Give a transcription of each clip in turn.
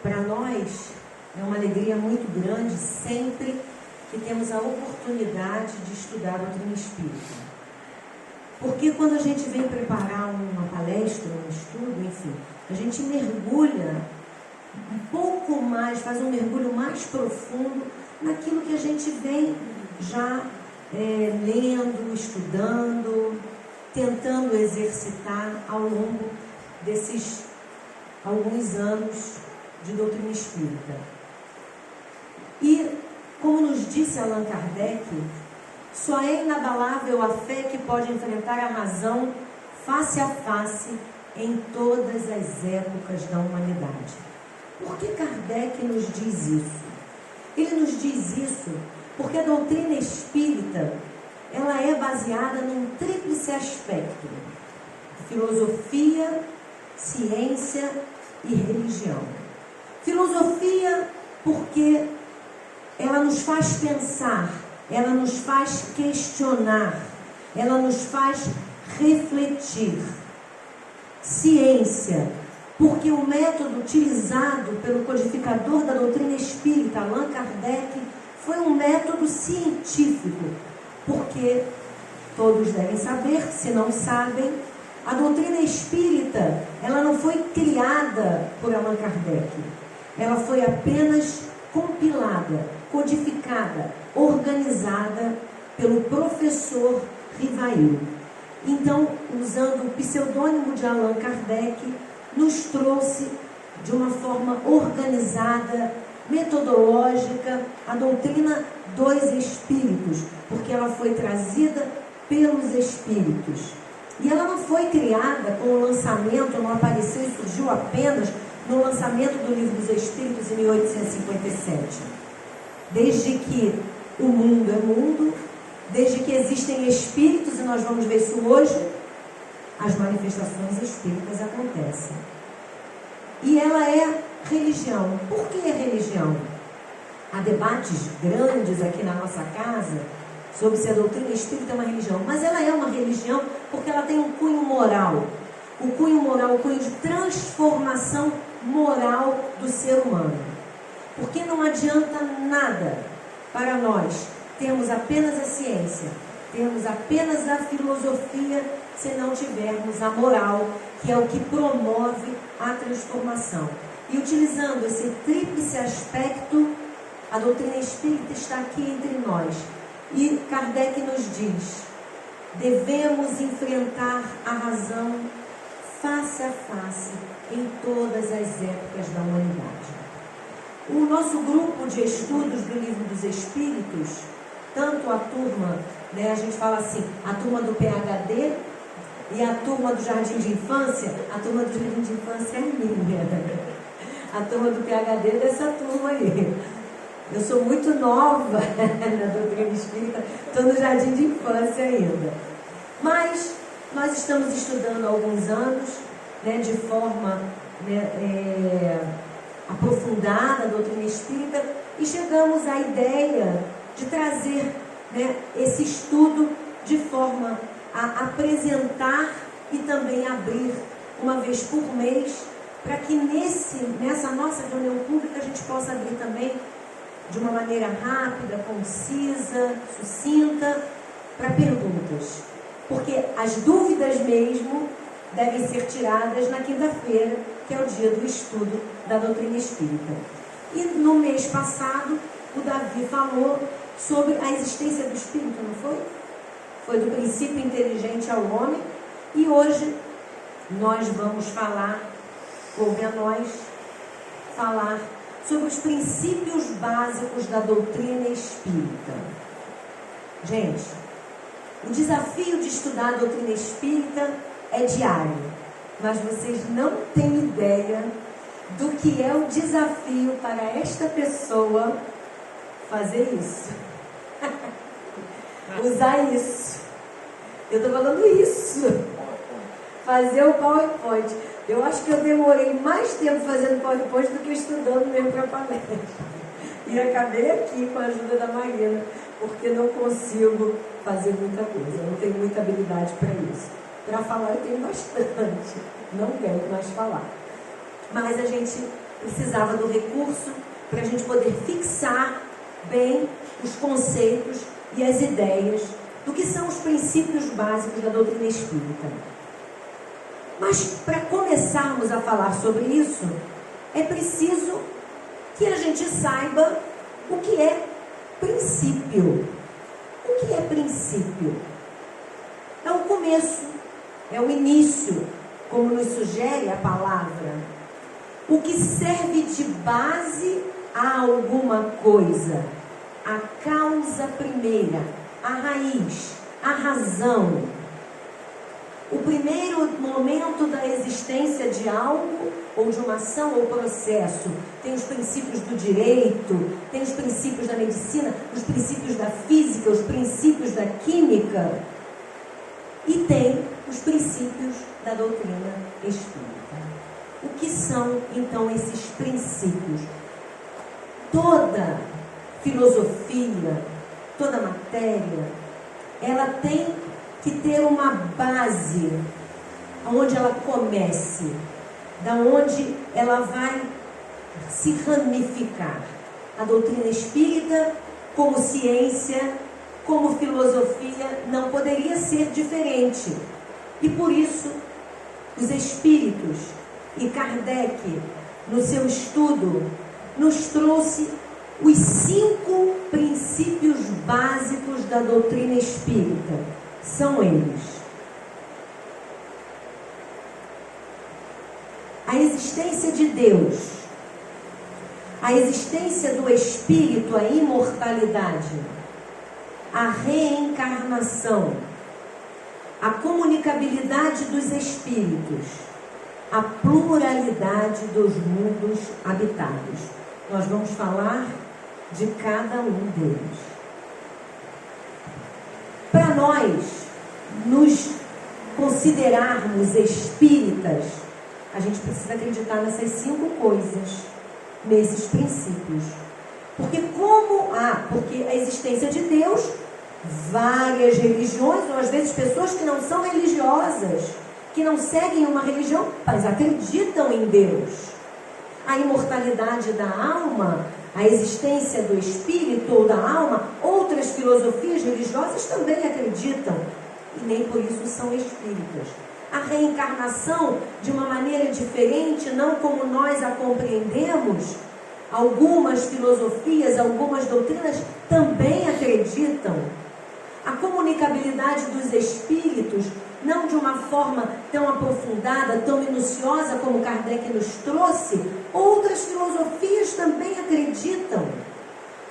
para nós é uma alegria muito grande sempre que temos a oportunidade de estudar a doutrina espírita. Porque quando a gente vem preparar uma palestra, um estudo, enfim, a gente mergulha um pouco mais, faz um mergulho mais profundo naquilo que a gente vem já lendo, estudando, tentando exercitar ao longo desses alguns anos de doutrina espírita. E, como nos disse Allan Kardec, só é inabalável a fé que pode enfrentar a razão face a face em todas as épocas da humanidade. Por que Kardec nos diz isso? Ele nos diz isso porque a doutrina espírita, ela é baseada num tríplice aspecto: filosofia, ciência e religião. Filosofia porque ela nos faz pensar, ela nos faz questionar, ela nos faz refletir. Ciência, porque o método utilizado pelo codificador da doutrina espírita, Allan Kardec, foi um método científico, porque todos devem saber, se não sabem, a doutrina espírita, ela não foi criada por Allan Kardec, ela foi apenas compilada, codificada, organizada pelo professor Rivail. Então, usando o pseudônimo de Allan Kardec, nos trouxe de uma forma organizada, metodológica, a doutrina dos espíritos, porque ela foi trazida pelos espíritos. E ela não foi criada com o lançamento, não apareceu e surgiu apenas no lançamento do Livro dos Espíritos em 1857. Desde que o mundo é mundo, desde que existem espíritos, e nós vamos ver isso hoje, as manifestações espíritas acontecem. E ela é religião. Por que é religião? Há debates grandes aqui na nossa casa sobre se a doutrina espírita é uma religião, mas ela é uma religião porque ela tem um cunho moral. O cunho moral, o cunho de transformação moral do ser humano. Porque não adianta nada para nós termos apenas a ciência, termos apenas a filosofia, se não tivermos a moral, que é o que promove a transformação. E utilizando esse tríplice aspecto, a doutrina espírita está aqui entre nós. E Kardec nos diz: devemos enfrentar a razão face a face em todas as épocas da humanidade. O nosso grupo de estudos do Livro dos Espíritos, tanto a turma, a gente fala assim, a turma do PhD e a turma do Jardim de Infância, a turma do Jardim de Infância é minha, a turma do PhD é dessa turma aí. Eu sou muito nova na doutrina espírita, estou no Jardim de Infância ainda. Mas nós estamos estudando há alguns anos, de forma aprofundada a doutrina espírita, e chegamos à ideia de trazer esse estudo de forma a apresentar e também abrir uma vez por mês, para que nessa nossa reunião pública a gente possa abrir também de uma maneira rápida, concisa, sucinta, para perguntas. Porque as dúvidas mesmo devem ser tiradas na quinta-feira, que é o dia do estudo da doutrina espírita. E no mês passado, o Davi falou sobre a existência do espírito, não foi? Foi do princípio inteligente ao homem. E hoje nós vamos falar, coube a nós falar sobre os princípios básicos da doutrina espírita. Gente, o desafio de estudar a doutrina espírita é diário, mas vocês não têm ideia do que é o desafio para esta pessoa fazer isso. Usar isso. Eu estou falando isso. Fazer o PowerPoint. Eu acho que eu demorei mais tempo fazendo PowerPoint do que estudando mesmo para a palestra. E acabei aqui com a ajuda da Marina, porque não consigo fazer muita coisa. Eu não tenho muita habilidade para isso. Para falar eu tenho bastante. Não quero mais falar. Mas a gente precisava do recurso para a gente poder fixar bem os conceitos e as ideias do que são os princípios básicos da doutrina espírita. Mas para começarmos a falar sobre isso, é preciso que a gente saiba o que é princípio. O que é princípio? É o começo, é o início, como nos sugere a palavra. O que serve de base a alguma coisa, a causa primeira, a raiz, a razão. O primeiro momento da existência de algo, ou de uma ação ou processo. Tem os princípios do direito, tem os princípios da medicina, os princípios da física, os princípios da química. E tem os princípios da doutrina espírita. O que são, então, esses princípios? Toda filosofia, toda matéria, ela tem que ter uma base, onde ela comece, da onde ela vai se ramificar. A doutrina espírita, como ciência, como filosofia, não poderia ser diferente. E por isso, os espíritos e Kardec, no seu estudo, nos trouxe os 5 princípios básicos da doutrina espírita. São eles: a existência de Deus, a existência do Espírito, a imortalidade, a reencarnação, a comunicabilidade dos espíritos, a pluralidade dos mundos habitados. Nós vamos falar de cada um deles. Para nós nos considerarmos espíritas, a gente precisa acreditar nessas 5 coisas, nesses princípios. Porque porque a existência de Deus, várias religiões, ou às vezes pessoas que não são religiosas, que não seguem uma religião, mas acreditam em Deus. A imortalidade da alma, a existência do espírito ou da alma, outras filosofias religiosas também acreditam, e nem por isso são espíritas. A reencarnação, de uma maneira diferente, não como nós a compreendemos, algumas filosofias, algumas doutrinas também acreditam. A comunicabilidade dos espíritos, não de uma forma tão aprofundada, tão minuciosa como Kardec nos trouxe, outras filosofias também acreditam,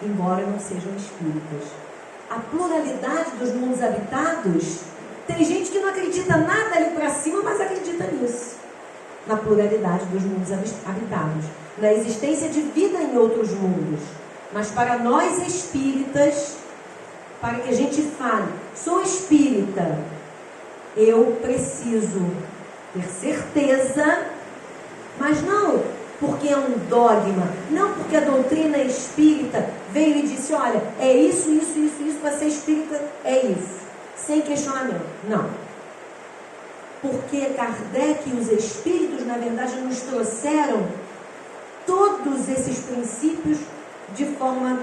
embora não sejam espíritas. A pluralidade dos mundos habitados, tem gente que não acredita nada ali para cima, mas acredita nisso. Na pluralidade dos mundos habitados, na existência de vida em outros mundos. Mas para nós espíritas, para que a gente fale, sou espírita, eu preciso ter certeza, mas não porque é um dogma, não porque a doutrina espírita veio e disse, olha, é isso, para ser espírita é isso, sem questionamento. Não. Porque Kardec e os espíritos, na verdade, nos trouxeram todos esses princípios de forma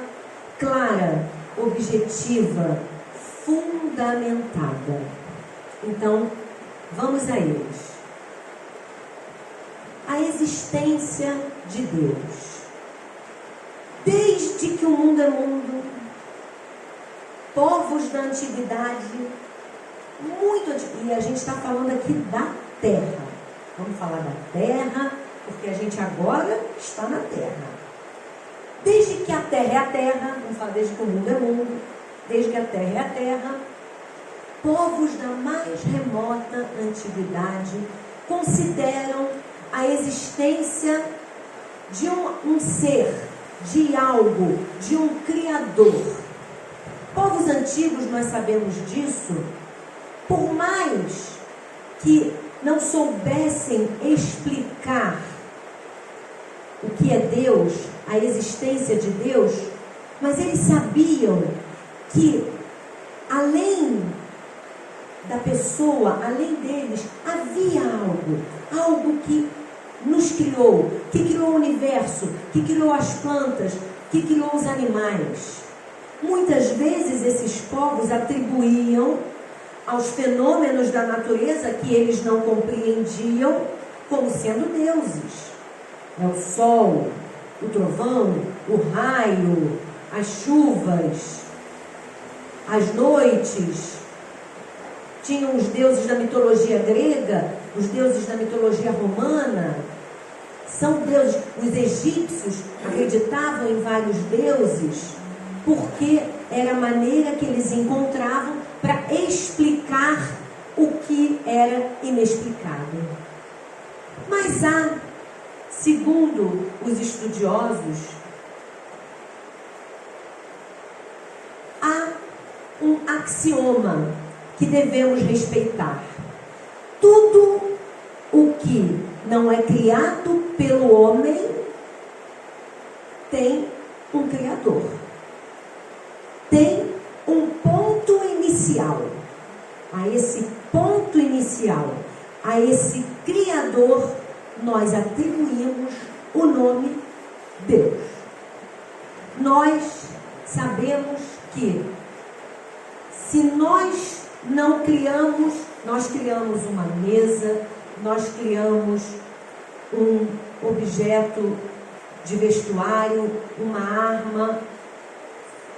clara, objetiva, fundamentada. Então, vamos a eles. A existência de Deus. Desde que o mundo é mundo, povos da antiguidade, e a gente está falando aqui da Terra. Vamos falar da Terra, porque a gente agora está na Terra. Desde que a Terra é a Terra, vamos falar desde que o mundo é mundo, desde que a Terra é a Terra, povos da mais remota antiguidade consideram a existência de um ser, de algo, de um Criador. Povos antigos, nós sabemos disso, por mais que não soubessem explicar o que é Deus, a existência de Deus, mas eles sabiam que além da pessoa, além deles, havia algo que nos criou, que criou o universo, que criou as plantas, que criou os animais. Muitas vezes esses povos atribuíam aos fenômenos da natureza que eles não compreendiam como sendo deuses. O sol, o trovão, o raio, as chuvas, as noites. Tinham os deuses da mitologia grega, os deuses da mitologia romana. São deuses. Os egípcios acreditavam em vários deuses porque era a maneira que eles encontravam para explicar o que era inexplicável. Mas há, segundo os estudiosos, há um axioma que devemos respeitar. Tudo o que não é criado pelo homem tem um criador. Tem um ponto inicial. A esse ponto inicial, a esse criador, nós atribuímos o nome Deus. Nós sabemos que se nós não criamos, nós criamos uma mesa, nós criamos um objeto de vestuário, uma arma,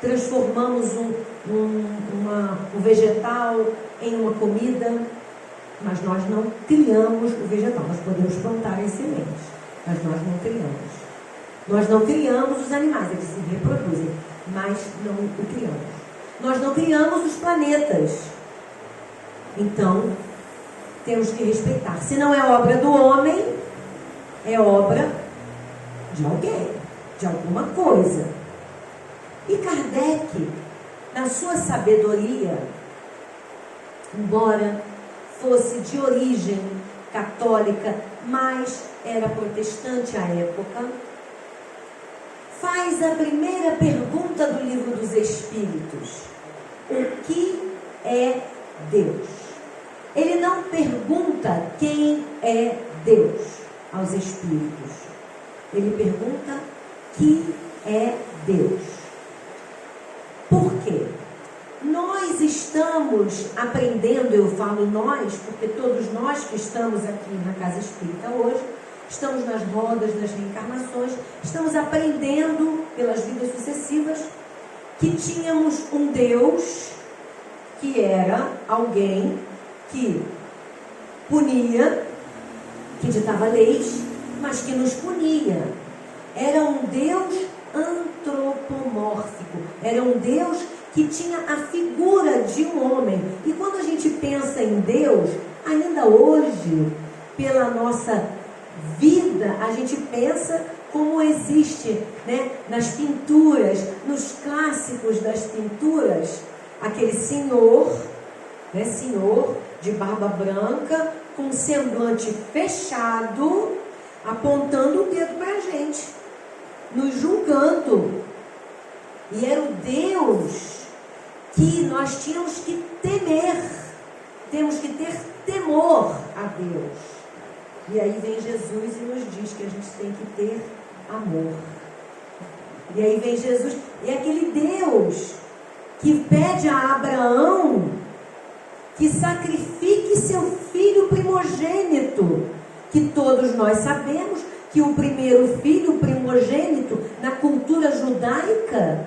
transformamos um vegetal em uma comida, mas nós não criamos o vegetal. Nós podemos plantar as sementes, mas nós não criamos. Nós não criamos os animais, eles se reproduzem, mas não o criamos. Nós não criamos os planetas. Então, temos que respeitar. Se não é obra do homem, é obra de alguém, de alguma coisa. E Kardec, na sua sabedoria, embora fosse de origem católica, mas era protestante à época, faz a primeira pergunta do Livro dos Espíritos: o que é Deus? Ele não pergunta quem é Deus aos espíritos. Ele pergunta que é Deus. Por quê? Nós estamos aprendendo, eu falo nós, porque todos nós que estamos aqui na Casa Espírita hoje, estamos nas rodas das reencarnações, estamos aprendendo pelas vidas sucessivas que tínhamos um Deus que era alguém que punia, que ditava leis, mas que nos punia. Era um Deus antropomórfico, era um Deus que tinha a figura de um homem. E quando a gente pensa em Deus, ainda hoje, pela nossa vida, a gente pensa como existe, né, nas pinturas, nos clássicos das pinturas, aquele senhor, né, senhor de barba branca, com um semblante fechado, apontando o dedo para a gente, nos julgando. E era o Deus que nós tínhamos que temer, temos que ter temor a Deus. E aí vem Jesus e nos diz que a gente tem que ter amor. E aí vem Jesus, e aquele Deus que pede a Abraão que sacrifique seu filho primogênito, que todos nós sabemos que o primeiro filho, o primogênito, na cultura judaica,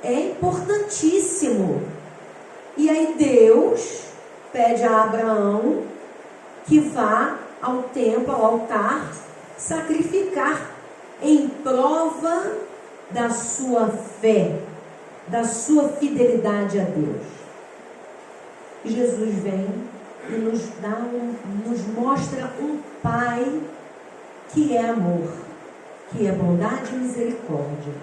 é importantíssimo. E aí Deus pede a Abraão que vá ao templo, ao altar, sacrificar em prova da sua fé, da sua fidelidade a Deus. E Jesus vem e nos mostra um Pai que é amor, que é bondade e misericórdia.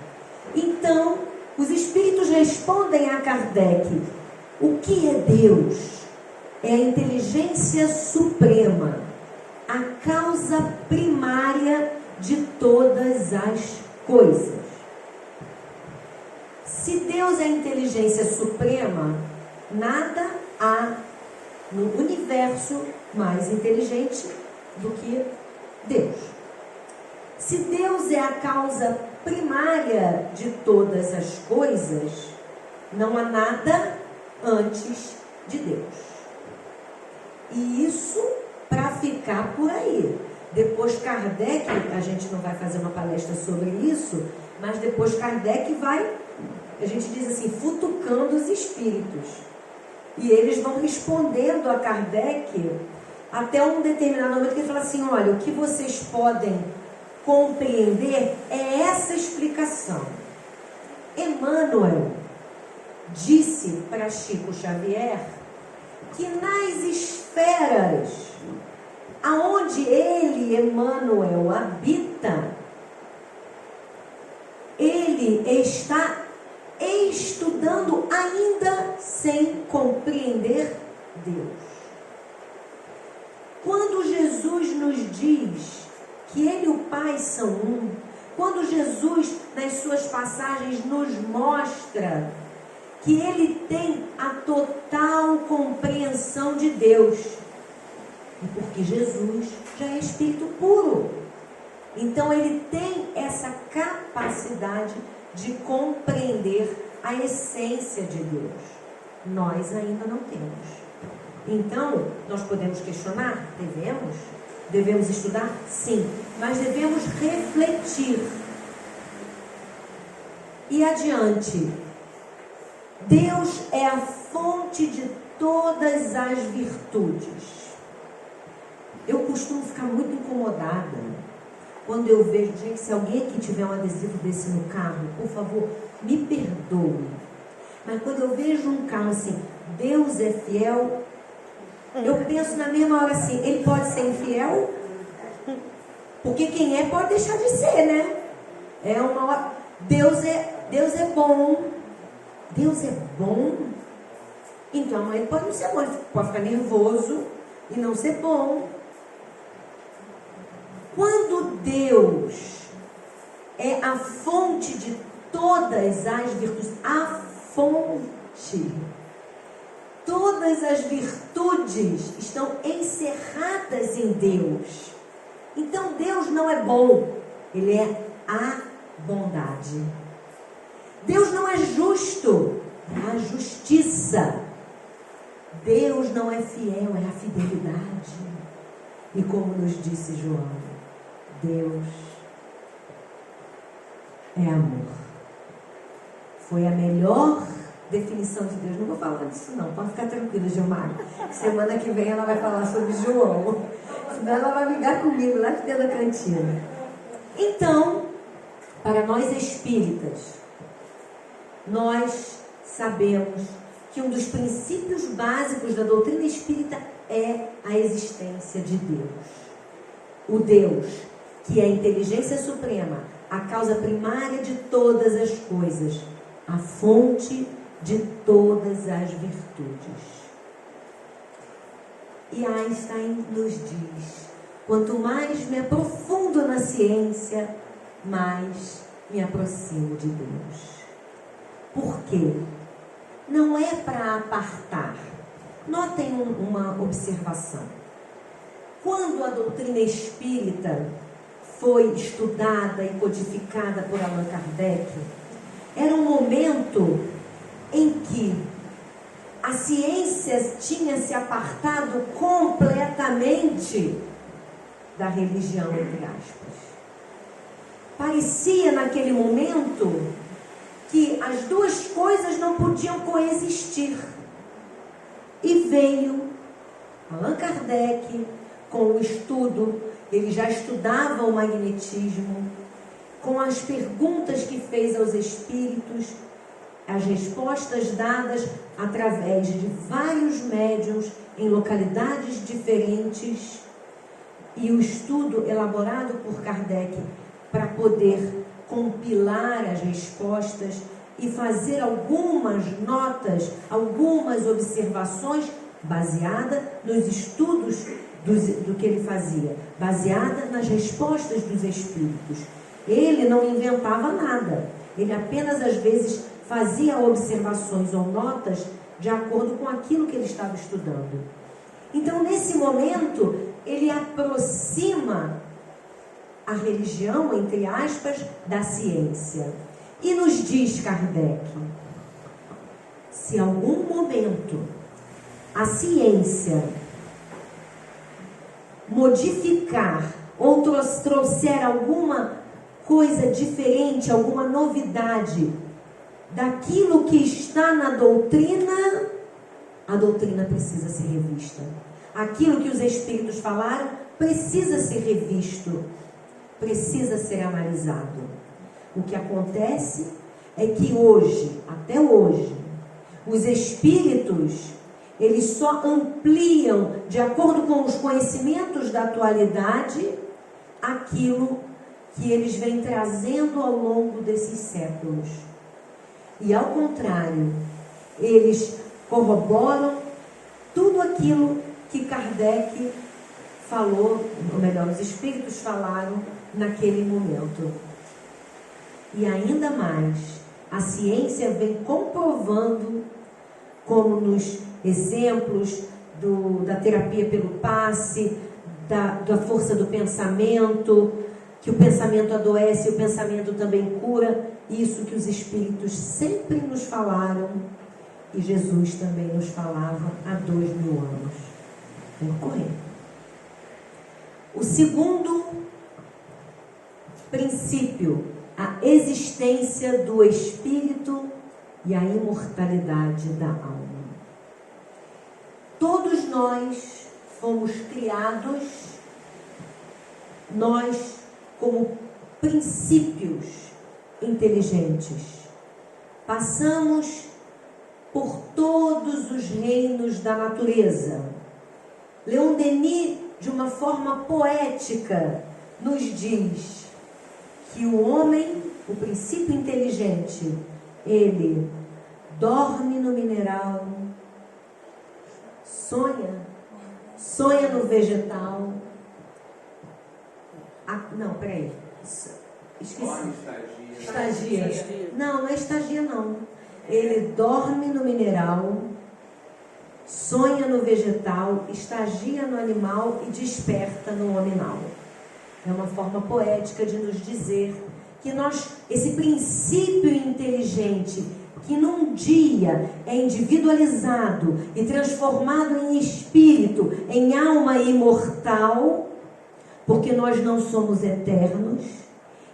Então, os Espíritos respondem a Kardec: o que é Deus? É a inteligência suprema, a causa primária de todas as coisas. Se Deus é a inteligência suprema, nada há no universo mais inteligente do que Deus. Se Deus é a causa primária de todas as coisas, não há nada antes de Deus. E isso para ficar por aí. Depois Kardec, a gente não vai fazer uma palestra sobre isso, mas depois Kardec vai, a gente diz assim, futucando os espíritos. E eles vão respondendo a Kardec até um determinado momento que ele fala assim, olha, o que vocês podem compreender é essa explicação. Emmanuel disse para Chico Xavier que nas esferas aonde ele, Emmanuel, habita, ele está estudando ainda sem compreender Deus. Quando Jesus nos diz que ele e o Pai são um, quando Jesus, nas suas passagens, nos mostra que ele tem a total compreensão de Deus, e porque Jesus já é Espírito puro, então ele tem essa capacidade de compreender a essência de Deus. Nós ainda não temos. Então, nós podemos questionar? Devemos. Devemos estudar? Sim. Mas devemos refletir. E adiante. Deus é a fonte de todas as virtudes. Eu costumo ficar muito incomodada quando eu vejo, gente, se alguém aqui tiver um adesivo desse no carro, por favor, me perdoe. Mas quando eu vejo um carro assim, Deus é fiel, eu penso na mesma hora assim, ele pode ser infiel? Porque quem é pode deixar de ser, né? É uma hora. Deus é bom. Deus é bom. Então ele pode não ser bom, ele pode ficar nervoso e não ser bom. Quando Deus é a fonte de todas as virtudes, a fonte, todas as virtudes estão encerradas em Deus. Então Deus não é bom, ele é a bondade. Deus não é justo, é a justiça. Deus não é fiel, é a fidelidade. E como nos disse João, Deus é amor. Foi a melhor definição de Deus. Não vou falar disso não, pode ficar tranquila, Gilmar. Semana que vem ela vai falar sobre João. Senão ela vai brigar comigo lá de dentro da cantina. Então, para nós espíritas, nós sabemos que um dos princípios básicos da doutrina espírita é a existência de Deus. O Deus, que é a inteligência suprema, a causa primária de todas as coisas, a fonte de todas as virtudes. E Einstein nos diz, quanto mais me aprofundo na ciência, mais me aproximo de Deus. Por quê? Não é para apartar. Notem uma observação. Quando a doutrina espírita foi estudada e codificada por Allan Kardec, era um momento em que a ciência tinha se apartado completamente da religião, entre aspas. Parecia naquele momento que as duas coisas não podiam coexistir. E veio Allan Kardec com o estudo, ele já estudava o magnetismo, com as perguntas que fez aos espíritos, as respostas dadas através de vários médiuns em localidades diferentes, e o estudo elaborado por Kardec para poder compilar as respostas e fazer algumas notas, algumas observações baseada nos estudos do que ele fazia, baseada nas respostas dos espíritos. Ele não inventava nada, ele apenas às vezes fazia observações ou notas de acordo com aquilo que ele estava estudando. Então, nesse momento, ele aproxima a religião, entre aspas, da ciência. E nos diz Kardec, se em algum momento a ciência modificar ou trouxer alguma coisa diferente, alguma novidade daquilo que está na doutrina, a doutrina precisa ser revista. Aquilo que os Espíritos falaram precisa ser revisto, precisa ser analisado. O que acontece é que hoje, até hoje, os Espíritos, eles só ampliam, de acordo com os conhecimentos da atualidade, aquilo que eles vêm trazendo ao longo desses séculos. E ao contrário, eles corroboram tudo aquilo que Kardec falou, ou melhor, os Espíritos falaram naquele momento. E ainda mais, a ciência vem comprovando, como nos exemplos da terapia pelo passe, da força do pensamento, que o pensamento adoece e o pensamento também cura, isso que os Espíritos sempre nos falaram e Jesus também nos falava há 2000 anos. Vem correndo. O segundo princípio, a existência do Espírito e a imortalidade da alma. Todos nós fomos criados, nós como princípios inteligentes. Passamos por todos os reinos da natureza. Leon Denis, de uma forma poética, nos diz que o homem, o princípio inteligente, ele dorme no mineral, sonha no vegetal. Não, peraí. Esqueci. Estagia. Não é estagia, não. Ele dorme no mineral, sonha no vegetal, estagia no animal e desperta no hominal. É uma forma poética de nos dizer que nós, esse princípio inteligente, que num dia é individualizado e transformado em espírito, em alma imortal, porque nós não somos eternos.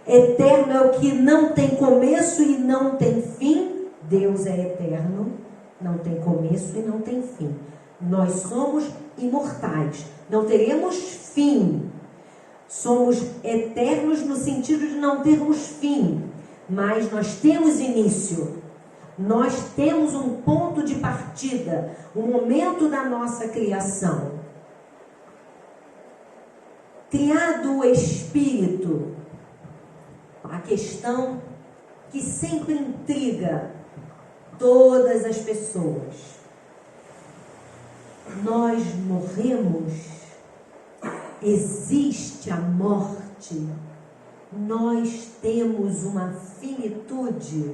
Eterno é o que não tem começo e não tem fim. Deus é eterno, não tem começo e não tem fim. Nós somos imortais, não teremos fim. Somos eternos no sentido de não termos fim, mas nós temos início. Nós temos um ponto de partida, um momento da nossa criação. Criado o Espírito, a questão que sempre intriga todas as pessoas. Nós morremos, existe a morte, nós temos uma finitude.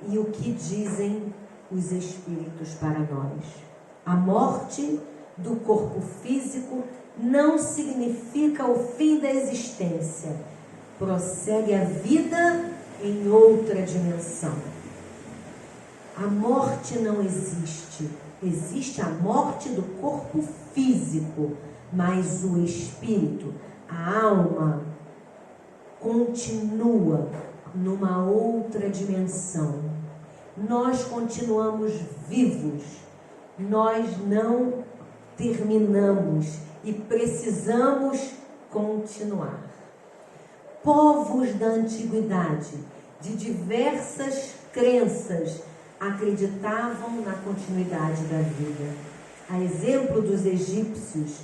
E o que dizem os Espíritos para nós? A morte do corpo físico não significa o fim da existência. Prossegue a vida em outra dimensão. A morte não existe. Existe a morte do corpo físico, mas o espírito, a alma, continua numa outra dimensão. Nós continuamos vivos, nós não terminamos e precisamos continuar. Povos da antiguidade, de diversas crenças, acreditavam na continuidade da vida. A exemplo dos egípcios,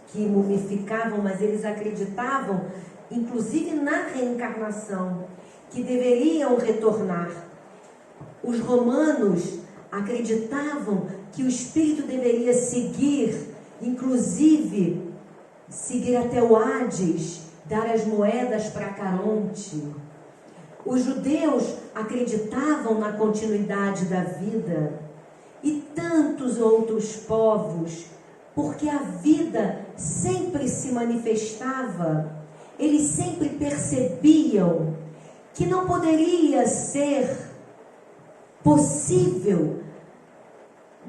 que mumificavam, mas eles acreditavam, inclusive na reencarnação, que deveriam retornar. Os romanos acreditavam que o espírito deveria seguir, inclusive seguir até o Hades, dar as moedas para Caronte. Os judeus acreditavam na continuidade da vida, e tantos outros povos, porque a vida sempre se manifestava eles sempre percebiam que não poderia ser possível,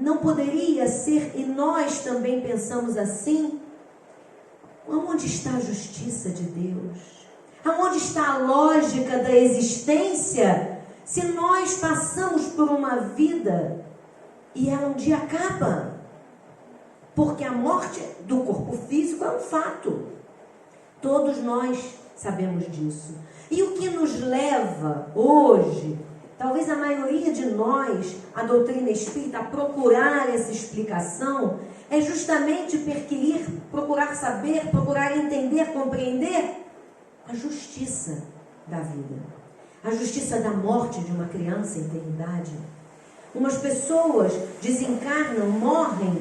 não poderia ser, e nós também pensamos assim, aonde está a justiça de Deus? Aonde está a lógica da existência, se nós passamos por uma vida e ela um dia acaba? Porque a morte do corpo físico é um fato. Todos nós sabemos disso. E o que nos leva hoje, talvez a maioria de nós, a doutrina espírita, a procurar essa explicação, é justamente perquirir, procurar saber, procurar entender, compreender a justiça da vida. A justiça da morte de uma criança em eternidade. Umas pessoas desencarnam, morrem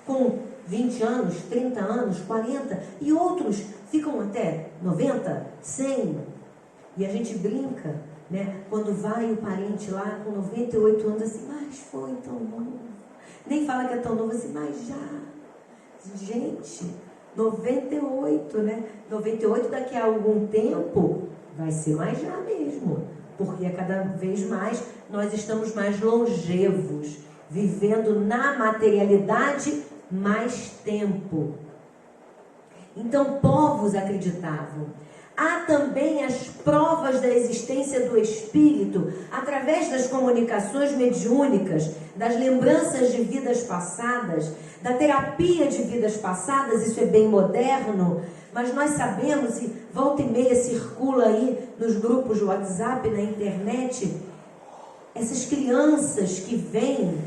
com 20 anos, 30 anos, 40, e outros ficam até 90, 100. E a gente brinca, né? Quando vai o parente lá com 98 anos, assim, mas foi tão novo. Nem fala que é tão novo assim, mas já. Gente, 98, né? 98 daqui a algum tempo vai ser mais já mesmo. Porque cada vez mais nós estamos mais longevos, vivendo na materialidade mais tempo. Então, povos acreditavam. Há também as provas da existência do espírito através das comunicações mediúnicas, das lembranças de vidas passadas, da terapia de vidas passadas. Isso é bem moderno, mas nós sabemos, e volta e meia circula aí nos grupos do WhatsApp, na internet, essas crianças que vêm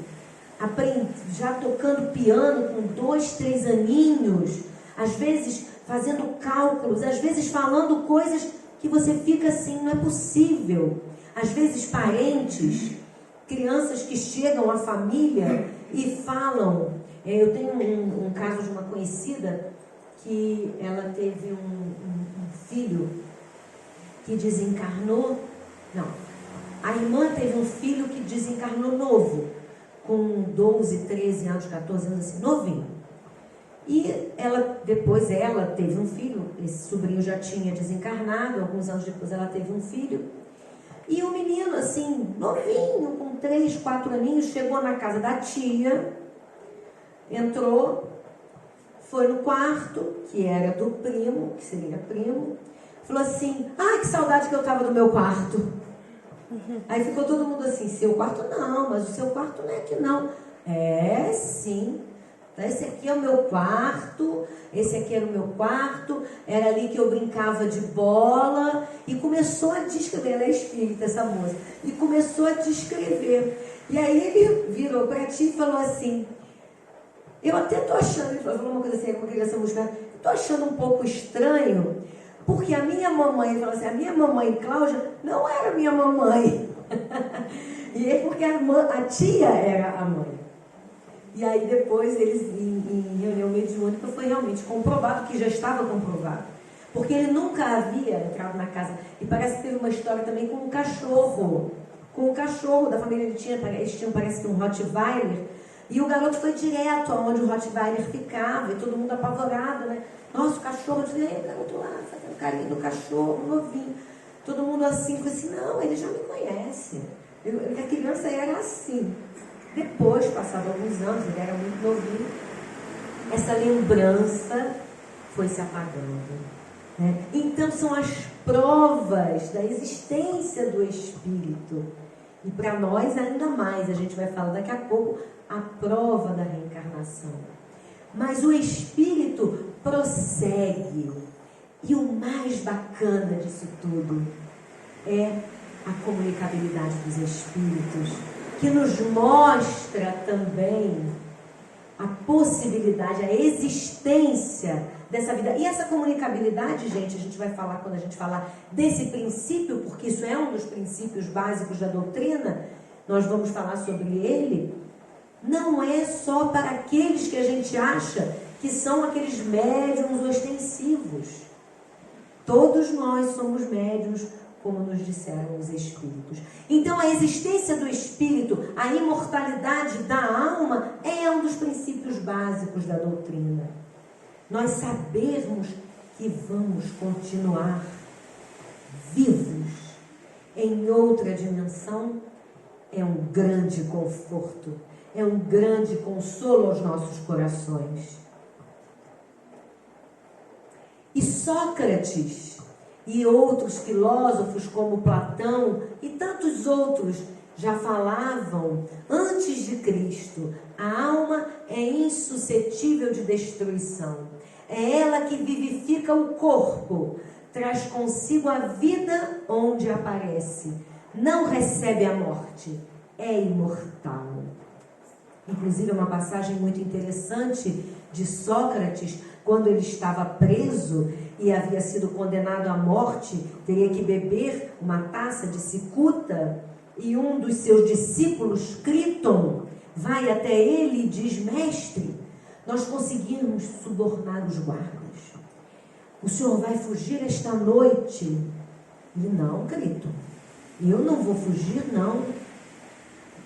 já tocando piano com 2, 3 aninhos, às vezes fazendo cálculos, às vezes falando coisas que você fica assim, não é possível. Às vezes parentes, crianças que chegam à família e falam. Eu tenho um caso de uma conhecida que ela teve um filho que desencarnou. Não, a irmã teve um filho que desencarnou novo, com 12, 13 anos, 14 anos, assim, novinho. E depois ela teve um filho, esse sobrinho já tinha desencarnado, alguns anos depois ela teve um filho. E o menino, assim, novinho, com 3, 4 aninhos, chegou na casa da tia, entrou, foi no quarto, que era do primo, que seria primo, falou assim, ai, que saudade que eu tava do meu quarto. Aí ficou todo mundo assim, seu quarto não, mas o seu quarto não é aqui não. É, sim. Esse aqui é o meu quarto, esse aqui era o meu quarto, era ali que eu brincava de bola. E começou a descrever, ela é espírita, essa moça, e começou a descrever. E aí ele virou para ti e falou assim, eu até tô achando, ele falou uma coisa assim, uma criança musical, eu tô achando um pouco estranho, porque a minha mamãe, ele falou assim, a minha mamãe Cláudia não era minha mamãe. E é porque a tia era a mãe. E aí depois eles, em reunião mediúnica, foi realmente comprovado, que já estava comprovado. Porque ele nunca havia entrado na casa. E parece que teve uma história também com um cachorro. Com um cachorro da família, eles tinham parece que um Rottweiler. E o garoto foi direto aonde o Rottweiler ficava. E todo mundo apavorado, né? Nossa, o cachorro, o garoto lá, fazendo carinho no cachorro, novinho. Todo mundo assim, ficou assim, não, ele já me conhece. A criança era assim. Depois, passado alguns anos, ele era muito novinho, essa lembrança foi se apagando, né? Então, são as provas da existência do Espírito. E para nós, ainda mais, a gente vai falar daqui a pouco, a prova da reencarnação. Mas o Espírito prossegue. E o mais bacana disso tudo é a comunicabilidade dos Espíritos, que nos mostra também a possibilidade, a existência dessa vida. E essa comunicabilidade, gente, a gente vai falar quando a gente falar desse princípio, porque isso é um dos princípios básicos da doutrina, nós vamos falar sobre ele, não é só para aqueles que a gente acha que são aqueles médiuns ostensivos. Todos nós somos médiuns, como nos disseram os Espíritos. Então, a existência do Espírito, a imortalidade da alma, é um dos princípios básicos da doutrina. Nós sabermos que vamos continuar vivos em outra dimensão, é um grande conforto, é um grande consolo aos nossos corações. E Sócrates e outros filósofos como Platão e tantos outros já falavam antes de Cristo. A alma é insuscetível de destruição. É ela que vivifica o corpo, traz consigo a vida onde aparece. Não recebe a morte, é imortal. Inclusive, é uma passagem muito interessante de Sócrates, quando ele estava preso e havia sido condenado à morte, teria que beber uma taça de cicuta, e um dos seus discípulos, Críton, vai até ele e diz: mestre, nós conseguimos subornar os guardas. O senhor vai fugir esta noite? Ele: não, Críton, eu não vou fugir, não.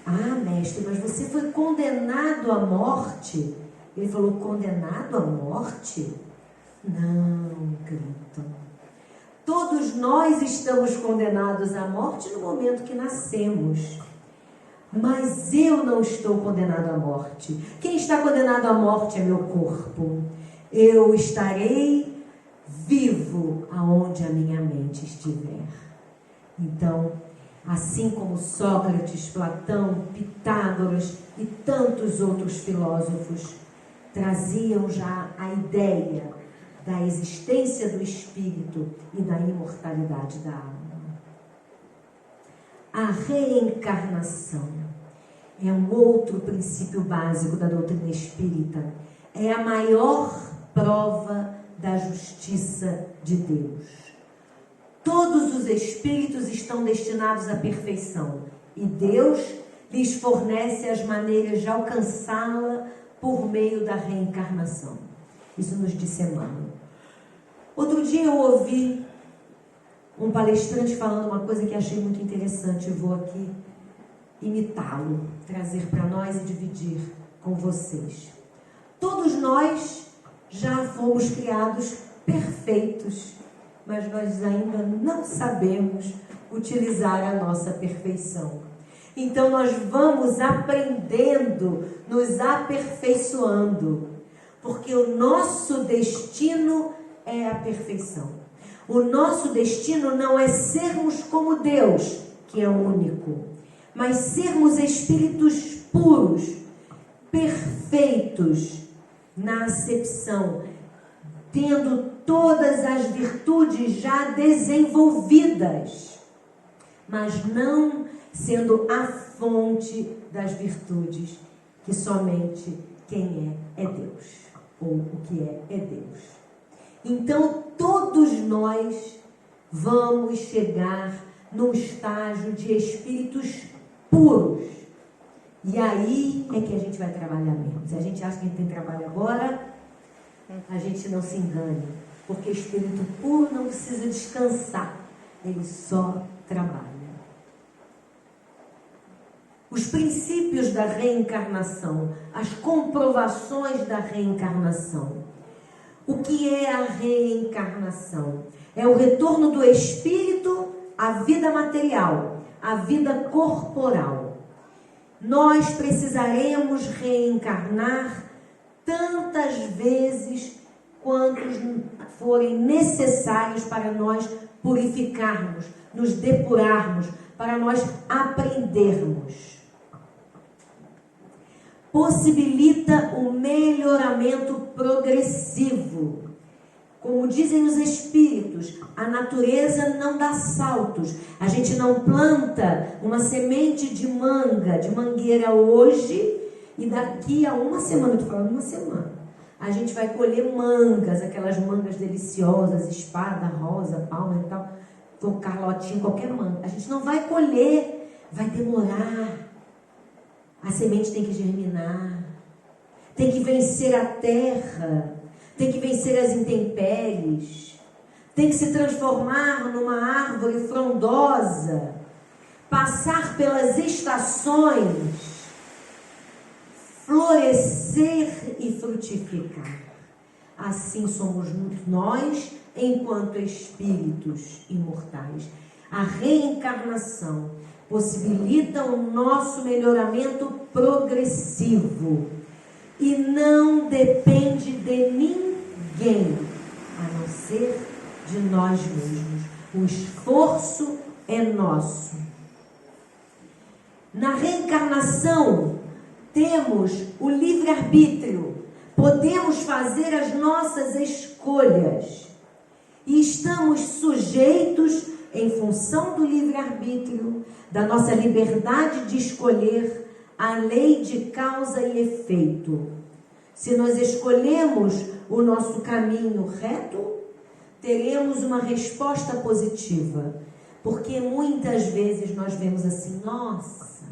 Ah, mestre, mas você foi condenado à morte. Ele falou: condenado à morte? Não, Críton. Todos nós estamos condenados à morte no momento que nascemos. Mas eu não estou condenado à morte. Quem está condenado à morte é meu corpo. Eu estarei vivo aonde a minha mente estiver. Então, assim como Sócrates, Platão, Pitágoras e tantos outros filósofos traziam já a ideia da existência do espírito e da imortalidade da alma. A reencarnação é um outro princípio básico da doutrina espírita. É a maior prova da justiça de Deus. Todos os espíritos estão destinados à perfeição e Deus lhes fornece as maneiras de alcançá-la por meio da reencarnação. Isso nos disse Emmanuel. Outro dia eu ouvi um palestrante falando uma coisa que achei muito interessante. Eu vou aqui imitá-lo, trazer para nós e dividir com vocês. Todos nós já fomos criados perfeitos, mas nós ainda não sabemos utilizar a nossa perfeição. Então nós vamos aprendendo, nos aperfeiçoando, porque o nosso destino é a perfeição. O nosso destino não é sermos como Deus, que é único, mas sermos espíritos puros, perfeitos na acepção, tendo todas as virtudes já desenvolvidas, mas não sendo a fonte das virtudes, que somente quem é Deus, ou o que é Deus. Então, todos nós vamos chegar num estágio de espíritos puros. E aí é que a gente vai trabalhar mesmo. Se a gente acha que a gente tem trabalho agora, a gente não se engane. Porque espírito puro não precisa descansar. Ele só trabalha. Os princípios da reencarnação, as comprovações da reencarnação. O que é a reencarnação? É o retorno do espírito à vida material, à vida corporal. Nós precisaremos reencarnar tantas vezes quantos forem necessários para nós purificarmos, nos depurarmos, para nós aprendermos. Possibilita o melhoramento progressivo. Como dizem os espíritos, a natureza não dá saltos. A gente não planta uma semente de manga, de mangueira hoje, e daqui a uma semana, estou falando uma semana, a gente vai colher mangas, aquelas mangas deliciosas, espada, rosa, palma e tal, ou carlotinha, qualquer manga. A gente não vai colher, vai demorar. A semente tem que germinar, tem que vencer a terra, tem que vencer as intempéries, tem que se transformar numa árvore frondosa, passar pelas estações, florescer e frutificar. Assim somos nós enquanto espíritos imortais. A reencarnação possibilita o nosso melhoramento progressivo e não depende de ninguém, a não ser de nós mesmos. O esforço é nosso. Na reencarnação, temos o livre-arbítrio. Podemos fazer as nossas escolhas. E estamos sujeitos, em função do livre-arbítrio, da nossa liberdade de escolher, a lei de causa e efeito. Se nós escolhemos o nosso caminho reto, teremos uma resposta positiva. Porque muitas vezes nós vemos assim, nossa,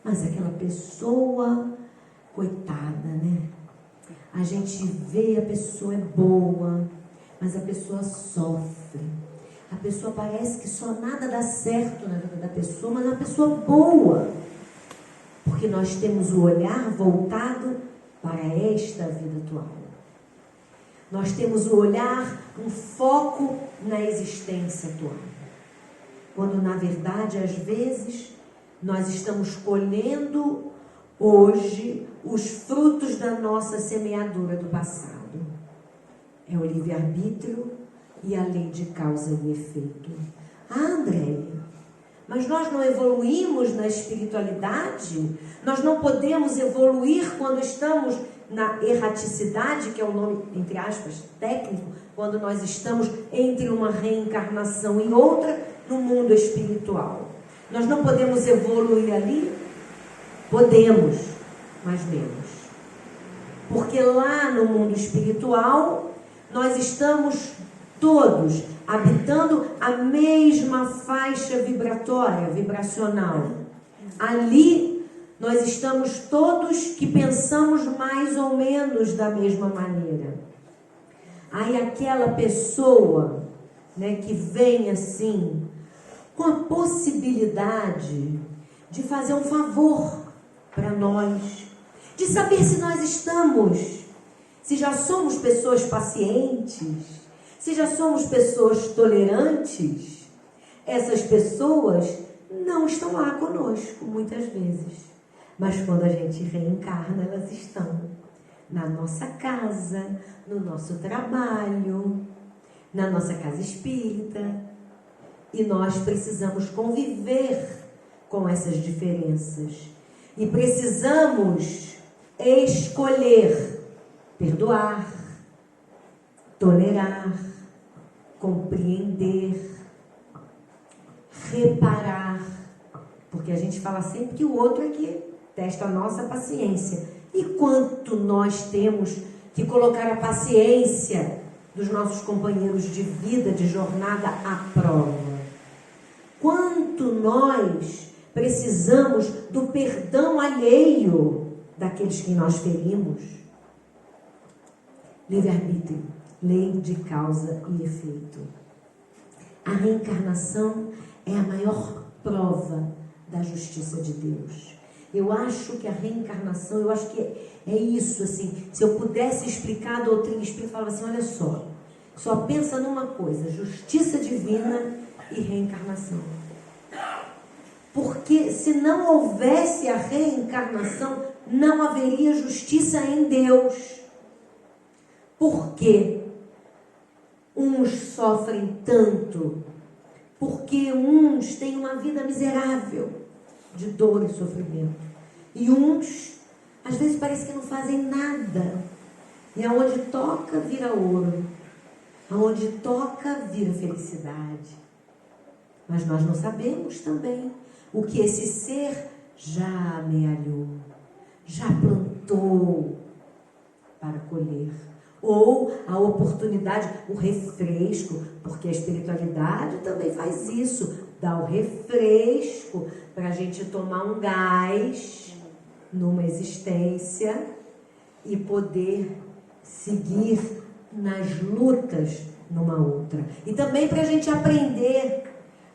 mas aquela pessoa, coitada, né? A gente vê a pessoa é boa, mas a pessoa sofre. A pessoa parece que só nada dá certo na vida da pessoa, mas é uma pessoa boa. Porque nós temos o olhar voltado para esta vida atual. Nós temos o olhar, um foco na existência atual. Quando, na verdade, às vezes, nós estamos colhendo hoje os frutos da nossa semeadura do passado. É o livre-arbítrio e a lei de causa e efeito. Ah, Andréia, mas nós não evoluímos na espiritualidade? Nós não podemos evoluir quando estamos na erraticidade, que é o nome, entre aspas, técnico, quando nós estamos entre uma reencarnação e outra no mundo espiritual. Nós não podemos evoluir ali? Podemos, mas menos. Porque lá no mundo espiritual, nós estamos todos habitando a mesma faixa vibracional. Ali, nós estamos todos que pensamos mais ou menos da mesma maneira. Aí aquela pessoa, né, que vem assim, com a possibilidade de fazer um favor para nós, de saber se nós estamos, se já somos pessoas pacientes, se já somos pessoas tolerantes. Essas pessoas não estão lá conosco muitas vezes, mas quando a gente reencarna, elas estão na nossa casa, no nosso trabalho, na nossa casa espírita, e nós precisamos conviver com essas diferenças e precisamos escolher perdoar, tolerar, compreender, reparar, porque a gente fala sempre que o outro é que testa a nossa paciência. E quanto nós temos que colocar a paciência dos nossos companheiros de vida, de jornada à prova? Quanto nós precisamos do perdão alheio daqueles que nós ferimos? Livre-arbítrio, lei de causa e efeito. A reencarnação é a maior prova da justiça de Deus. Eu acho que a reencarnação, eu acho que é isso, assim, se eu pudesse explicar a doutrina espírita, eu falava assim, olha só pensa numa coisa, justiça divina e reencarnação. Porque se não houvesse a reencarnação, não haveria justiça em Deus. Por quê? Uns sofrem tanto, porque uns têm uma vida miserável de dor e sofrimento, e uns às vezes parece que não fazem nada, e aonde toca vira ouro, aonde toca vira felicidade. Mas nós não sabemos também o que esse ser já amealhou, já plantou para colher. Ou a oportunidade, o refresco, porque a espiritualidade também faz isso, dá o refresco para a gente tomar um gás numa existência e poder seguir nas lutas numa outra. E também para a gente aprender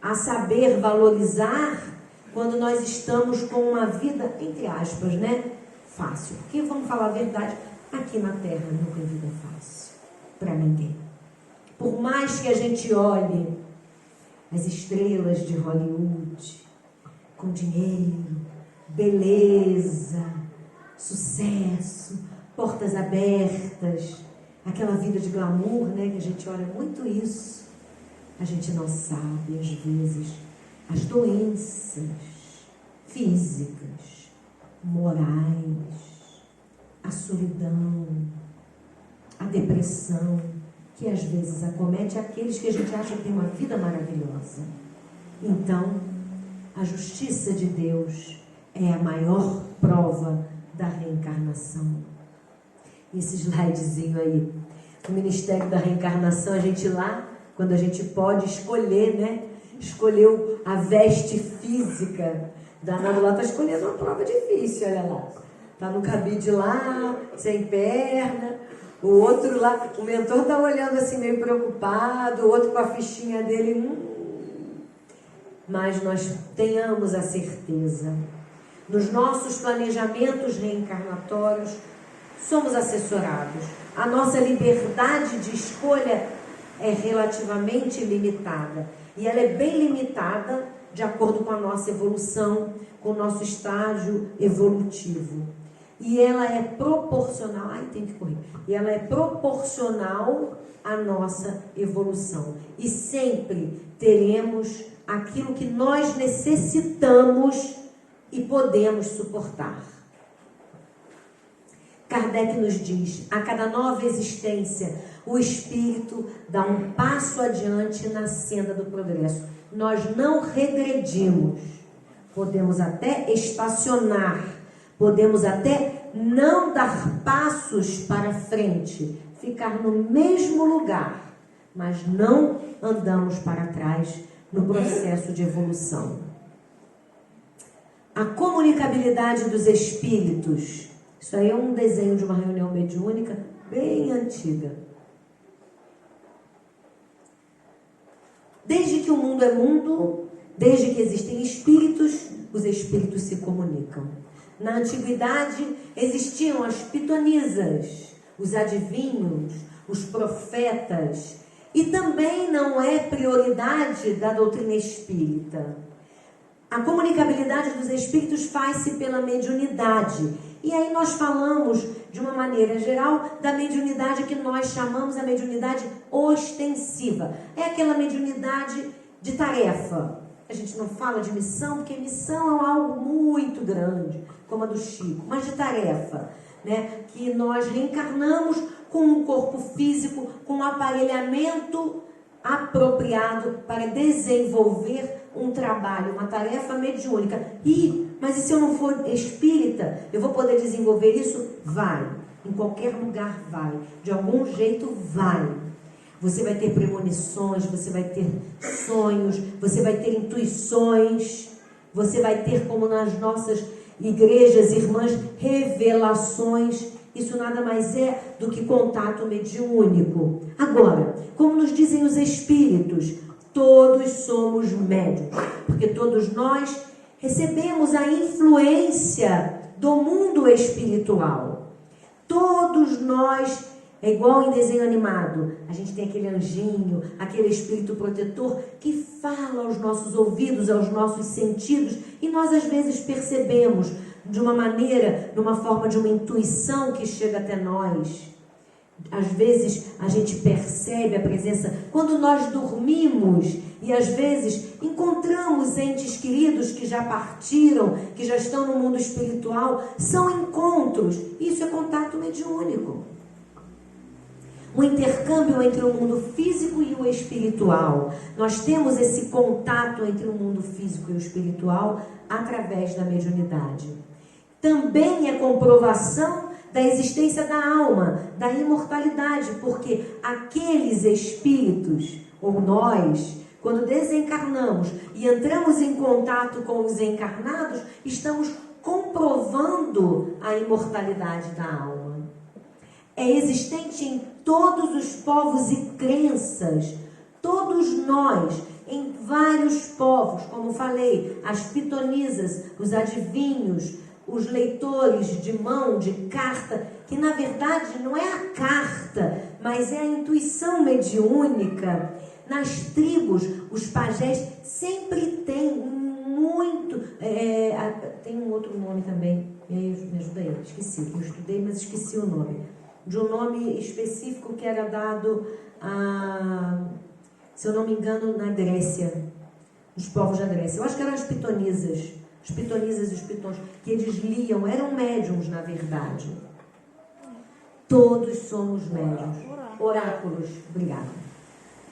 a saber valorizar quando nós estamos com uma vida, entre aspas, né, fácil. Porque, vamos falar a verdade, aqui na Terra nunca é vida fácil para ninguém. Por mais que a gente olhe as estrelas de Hollywood, com dinheiro, beleza, sucesso, portas abertas, aquela vida de glamour, né, que a gente olha muito isso, a gente não sabe, às vezes, as doenças físicas, morais, a solidão, a depressão, que às vezes acomete aqueles que a gente acha que tem uma vida maravilhosa. Então, a justiça de Deus é a maior prova da reencarnação. Esse slidezinho aí, o Ministério da Reencarnação, a gente lá, quando a gente pode escolher, né? Escolheu a veste física. Danado lá está escolhendo uma prova difícil, olha lá. Está no cabide lá, sem perna. O outro lá, o mentor está olhando assim meio preocupado, o outro com a fichinha dele. Mas nós tenhamos a certeza, nos nossos planejamentos reencarnatórios, somos assessorados. A nossa liberdade de escolha é relativamente limitada. E ela é bem limitada de acordo com a nossa evolução, com o nosso estágio evolutivo. E ela é proporcional, E ela é proporcional à nossa evolução. E sempre teremos aquilo que nós necessitamos e podemos suportar. Kardec nos diz, a cada nova existência, o espírito dá um passo adiante na senda do progresso. Nós não regredimos, podemos até estacionar, podemos até não dar passos para frente, ficar no mesmo lugar, mas não andamos para trás no processo de evolução. A comunicabilidade dos espíritos, isso aí é um desenho de uma reunião mediúnica bem antiga. Desde que o mundo é mundo, desde que existem espíritos, os espíritos se comunicam. Na antiguidade existiam as pitonisas, os adivinhos, os profetas, e também não é prioridade da doutrina espírita. A comunicabilidade dos espíritos faz-se pela mediunidade. E aí nós falamos, de uma maneira geral, da mediunidade que nós chamamos a mediunidade ostensiva. É aquela mediunidade de tarefa. A gente não fala de missão, porque missão é algo muito grande, como a do Chico, mas de tarefa, né? Que nós reencarnamos com um corpo físico, com um aparelhamento apropriado para desenvolver um trabalho, uma tarefa mediúnica. Mas e se eu não for espírita, eu vou poder desenvolver isso? Vai. Em qualquer lugar vai. De algum jeito vai. Você vai ter premonições, você vai ter sonhos, você vai ter intuições, você vai ter, como nas nossas igrejas irmãs, revelações. Isso nada mais é do que contato mediúnico. Agora, como nos dizem os espíritos, todos somos médiuns, porque todos nós recebemos a influência do mundo espiritual. Todos nós, é igual em desenho animado, a gente tem aquele anjinho, aquele espírito protetor que fala aos nossos ouvidos, aos nossos sentidos, e nós às vezes percebemos de uma maneira, de uma forma de uma intuição que chega até nós. Às vezes a gente percebe a presença quando nós dormimos e às vezes encontramos entes queridos que já partiram, que já estão no mundo espiritual. São encontros. Isso é contato mediúnico. O intercâmbio entre o mundo físico e o espiritual. Nós temos esse contato entre o mundo físico e o espiritual através da mediunidade. Também é comprovação da existência da alma, da imortalidade, porque aqueles espíritos, ou nós, quando desencarnamos e entramos em contato com os encarnados, estamos comprovando a imortalidade da alma. É existente em todos os povos e crenças, todos nós, em vários povos, como falei, as pitonisas, os adivinhos, os leitores de mão, de carta, que na verdade não é a carta, mas é a intuição mediúnica. Nas tribos, os pajés sempre tem muito... tem um outro nome também, me ajuda aí, esqueci, eu estudei, mas esqueci o nome. De um nome específico que era dado se eu não me engano, na Grécia, os povos da Grécia. Eu acho que eram as pitonisas e os pitons, que eles liam, eram médiums, na verdade. Todos somos médiums. Oráculos, obrigada.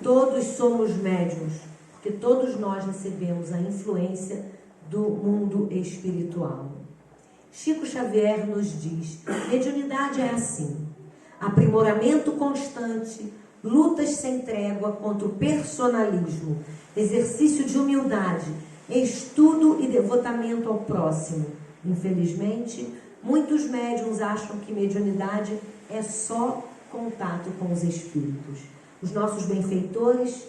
Todos somos médiums, porque todos nós recebemos a influência do mundo espiritual. Chico Xavier nos diz: mediunidade é assim, aprimoramento constante, lutas sem trégua contra o personalismo, exercício de humildade, estudo e devotamento ao próximo. Infelizmente, muitos médiuns acham que mediunidade é só contato com os espíritos. Os nossos benfeitores,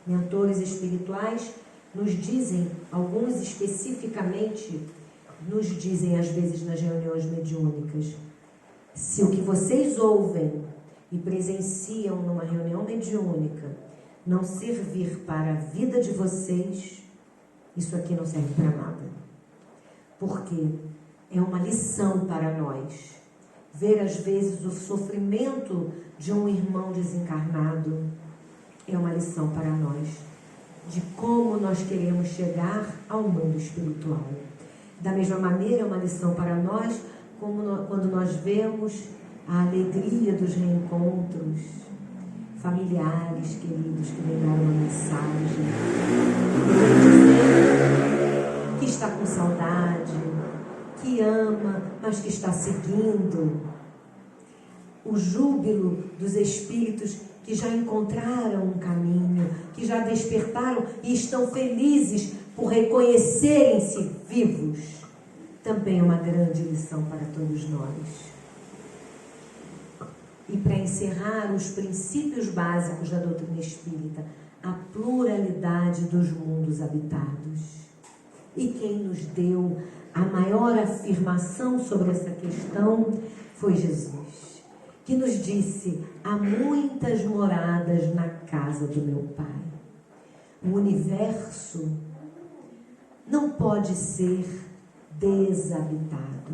mentores espirituais, nos dizem, alguns especificamente, nos dizem às vezes nas reuniões mediúnicas: se o que vocês ouvem e presenciam numa reunião mediúnica não servir para a vida de vocês, isso aqui não serve para nada. Porque é uma lição para nós. Ver às vezes o sofrimento de um irmão desencarnado é uma lição para nós, de como nós queremos chegar ao mundo espiritual. Da mesma maneira, é uma lição para nós, quando nós vemos a alegria dos reencontros, familiares queridos que mandaram uma mensagem, que está com saudade, que ama, mas que está seguindo. O júbilo dos espíritos que já encontraram um caminho, que já despertaram e estão felizes por reconhecerem-se vivos, também é uma grande lição para todos nós. E para encerrar, os princípios básicos da doutrina espírita: a pluralidade dos mundos habitados. E quem nos deu a maior afirmação sobre essa questão foi Jesus, que nos disse: há muitas moradas na casa do meu Pai. O universo não pode ser desabitado.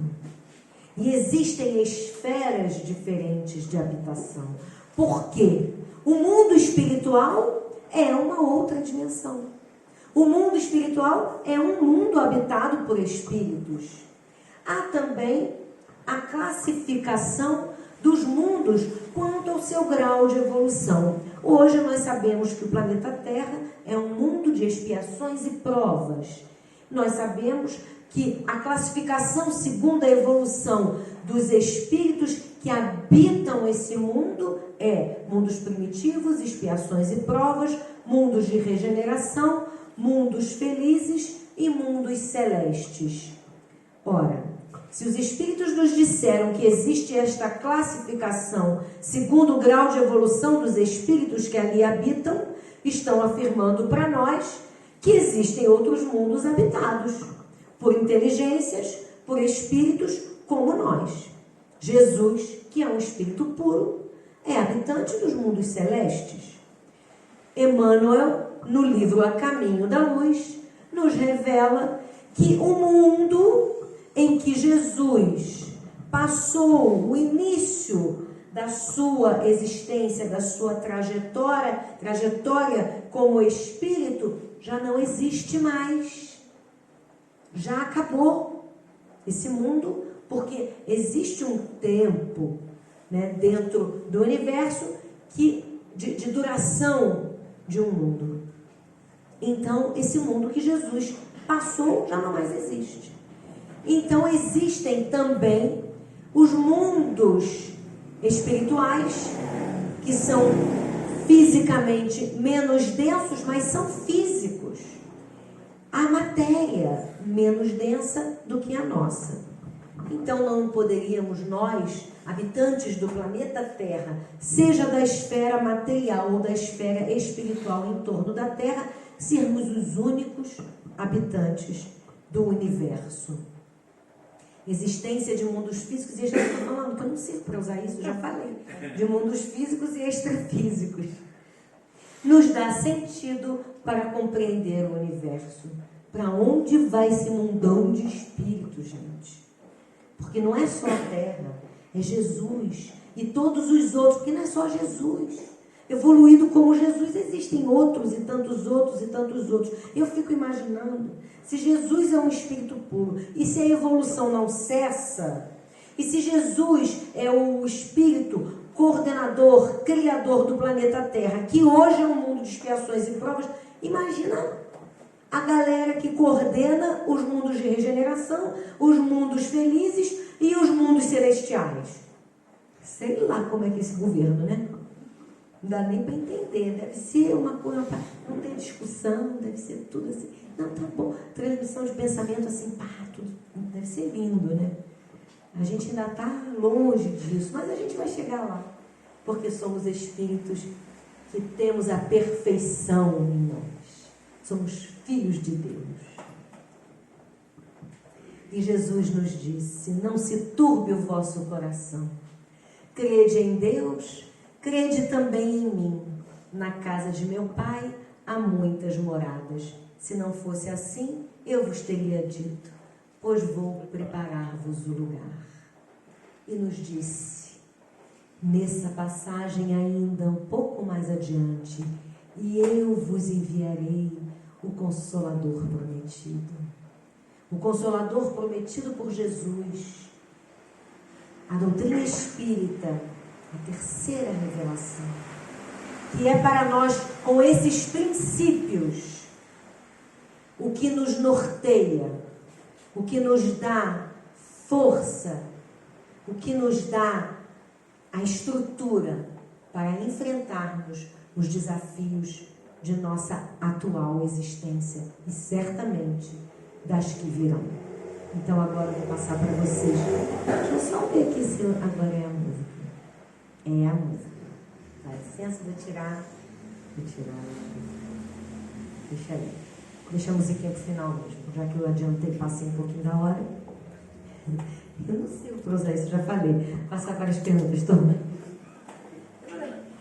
E existem esferas diferentes de habitação. Por quê? O mundo espiritual é uma outra dimensão. O mundo espiritual é um mundo habitado por espíritos. Há também a classificação dos mundos quanto ao seu grau de evolução. Hoje nós sabemos que o planeta Terra é um mundo de expiações e provas. Nós sabemos que a classificação segundo a evolução dos espíritos que habitam esse mundo é mundos primitivos, expiações e provas, mundos de regeneração, mundos felizes e mundos celestes. Ora, se os espíritos nos disseram que existe esta classificação segundo o grau de evolução dos espíritos que ali habitam, estão afirmando para nós que existem outros mundos habitados por inteligências, por espíritos como nós. Jesus, que é um espírito puro, é habitante dos mundos celestes. Emmanuel, no livro A Caminho da Luz, nos revela que o mundo em que Jesus passou o início da sua existência, da sua trajetória como espírito, já não existe mais. Já acabou esse mundo, porque existe um tempo, né, dentro do universo de duração de um mundo. Então, esse mundo que Jesus passou já não mais existe. Então, existem também os mundos espirituais, que são fisicamente menos densos, mas são físicos. A matéria menos densa do que a nossa. Então não poderíamos nós, habitantes do planeta Terra, seja da esfera material ou da esfera espiritual em torno da Terra, sermos os únicos habitantes do universo. Existência de mundos físicos e extrafísicos. Estou falando que eu não sirvo para usar isso, já falei. De mundos físicos e extrafísicos. Nos dá sentido para compreender o universo. Para onde vai esse mundão de espíritos, gente? Porque não é só a Terra, é Jesus. E todos os outros, porque não é só Jesus. Evoluído como Jesus, existem outros e tantos outros e tantos outros. Eu fico imaginando, se Jesus é um espírito puro, e se a evolução não cessa, e se Jesus é o espírito coordenador, criador do planeta Terra, que hoje é um mundo de expiações e provas, imagina a galera que coordena os mundos de regeneração, os mundos felizes e os mundos celestiais. Sei lá como é que é esse governo, né? Não dá nem para entender. Deve ser uma coisa, não tem discussão, deve ser tudo assim. Não, tá bom. Transmissão de pensamento assim, pá, tudo. Deve ser lindo, né? A gente ainda está longe disso, mas a gente vai chegar lá. Porque somos espíritos que temos a perfeição em nós. Somos filhos de Deus. E Jesus nos disse: não se turbe o vosso coração. Crede em Deus, crede também em mim. Na casa de meu Pai há muitas moradas. Se não fosse assim, eu vos teria dito, pois vou preparar-vos o lugar. E nos disse, nessa passagem ainda um pouco mais adiante, e eu vos enviarei o Consolador prometido. O Consolador prometido por Jesus. A doutrina espírita, a terceira revelação, que é para nós, com esses princípios, o que nos norteia, o que nos dá força, o que nos dá a estrutura para enfrentarmos os desafios de nossa atual existência e certamente das que virão. Então agora eu vou passar para vocês. Deixa eu só ver aqui se agora é a música. É a música. Dá licença, vou tirar. Deixa aí. Deixa a musiquinha para o final mesmo, já que eu adiantei, passei um pouquinho da hora. Eu não sei para usar isso, já falei. Passar para as perguntas, toma.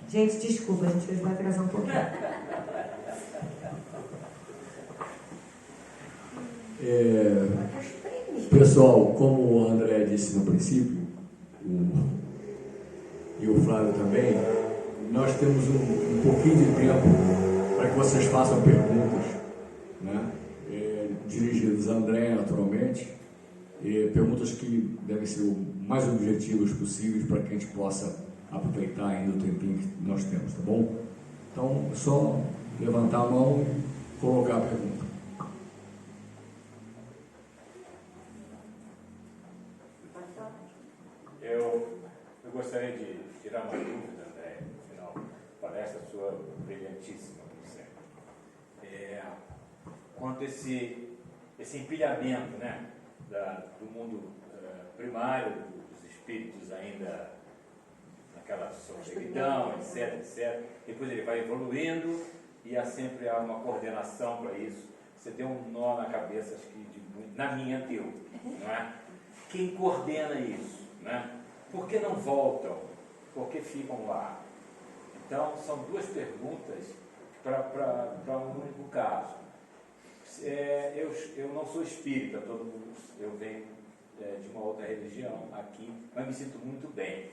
Gente, desculpa, a gente hoje vai atrasar um pouquinho. Pessoal, como o André disse no princípio, e o Flávio também, nós temos um pouquinho de tempo para que vocês façam perguntas, né? Dirigidas a André, naturalmente, perguntas que devem ser o mais objetivas possíveis para que a gente possa aproveitar ainda o tempinho que nós temos, tá bom? Então, só levantar a mão e colocar a pergunta. Eu gostaria de tirar uma dúvida, André, no final da palestra sua brilhantíssima, como sempre. Quanto a esse empilhamento, né, do mundo primário, dos espíritos ainda naquela solidão, etc. Depois ele vai evoluindo e sempre há uma coordenação para isso. Você deu um nó na cabeça, acho que na minha deu, não é? Quem coordena isso, né? Por que não voltam? Por que ficam lá? Então, são duas perguntas para um único caso. Eu não sou espírita, eu venho de uma outra religião aqui, mas me sinto muito bem.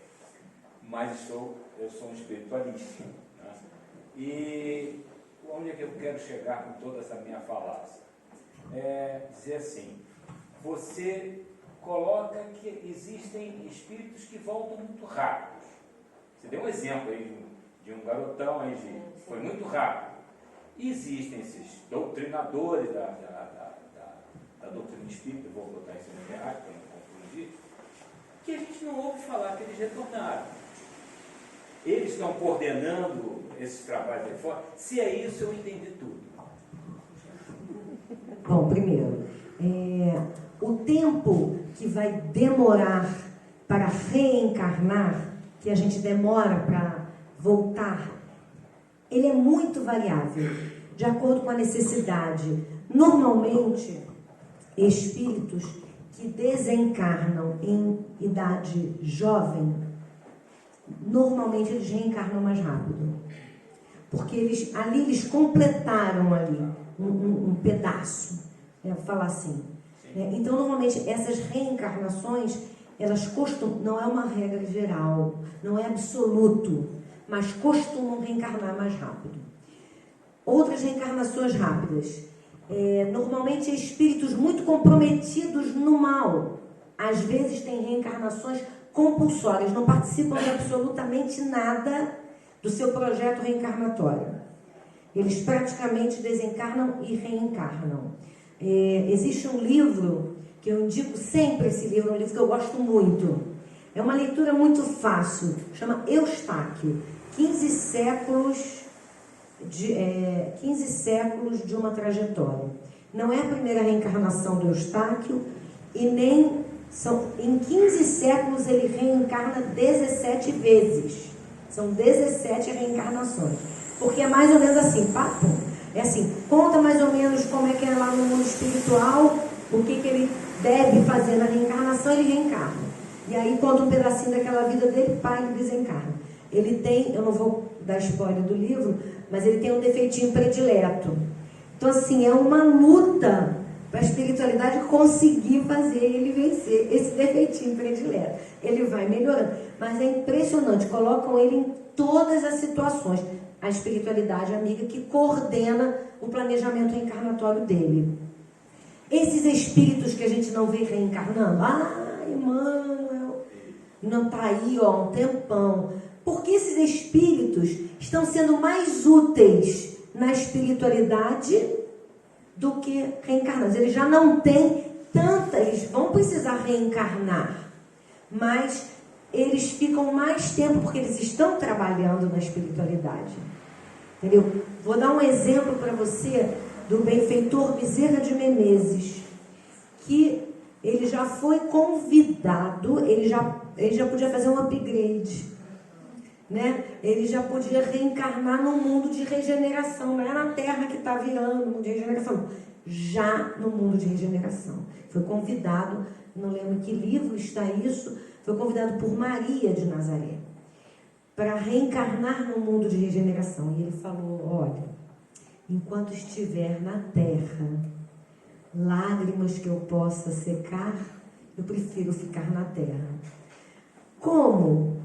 Mas eu sou um espiritualista. Né? E onde é que eu quero chegar com toda essa minha falácia? Dizer assim, você coloca que existem espíritos que voltam muito rápidos. Você deu um exemplo aí de um garotão aí, foi muito rápido. E existem esses doutrinadores da doutrina espírita, vou botar isso no errado para não confundir, que a gente não ouve falar que eles retornaram. Eles estão coordenando esses trabalhos aí fora. Se é isso, eu entendi tudo. Bom, primeiro, o tempo que vai demorar para reencarnar, que a gente demora para voltar, ele é muito variável, de acordo com a necessidade. Normalmente, espíritos que desencarnam em idade jovem, normalmente eles reencarnam mais rápido. Porque eles completaram ali um pedaço, vou falar assim. Então, normalmente, essas reencarnações, elas costumam, não é uma regra geral, não é absoluto, mas costumam reencarnar mais rápido. Outras reencarnações rápidas, normalmente espíritos muito comprometidos no mal, às vezes têm reencarnações compulsórias, não participam de absolutamente nada do seu projeto reencarnatório. Eles praticamente desencarnam e reencarnam. Existe um livro que eu indico sempre, esse livro, um livro que eu gosto muito. É uma leitura muito fácil, chama Eustáquio, 15 séculos de uma trajetória. Não é a primeira reencarnação do Eustáquio e nem em 15 séculos ele reencarna 17 vezes. São 17 reencarnações. Porque é mais ou menos assim, papo. É assim, conta mais ou menos como é que é lá no mundo espiritual, o que ele deve fazer na reencarnação, ele reencarna. E aí conta um pedacinho daquela vida dele, pai, ele desencarna. Ele tem, eu não vou dar spoiler do livro, mas ele tem um defeitinho predileto. Então assim, é uma luta para a espiritualidade conseguir fazer ele vencer esse defeitinho predileto. Ele vai melhorando. Mas é impressionante, colocam ele em todas as situações. A espiritualidade amiga que coordena o planejamento reencarnatório dele. Esses espíritos que a gente não vê reencarnando, Emmanuel, não está aí há um tempão. Porque esses espíritos estão sendo mais úteis na espiritualidade do que reencarnados. Eles já não têm tanta, eles vão precisar reencarnar, mas eles ficam mais tempo porque eles estão trabalhando na espiritualidade. Entendeu? Vou dar um exemplo para você do benfeitor Bezerra de Menezes, que ele já foi convidado, ele já podia fazer um upgrade, né? Ele já podia reencarnar no mundo de regeneração, não é na Terra que está virando o mundo de regeneração, já no mundo de regeneração. Foi convidado, não lembro que livro está isso, foi convidado por Maria de Nazaré para reencarnar no mundo de regeneração. E ele falou, olha, enquanto estiver na Terra, lágrimas que eu possa secar, eu prefiro ficar na Terra. Como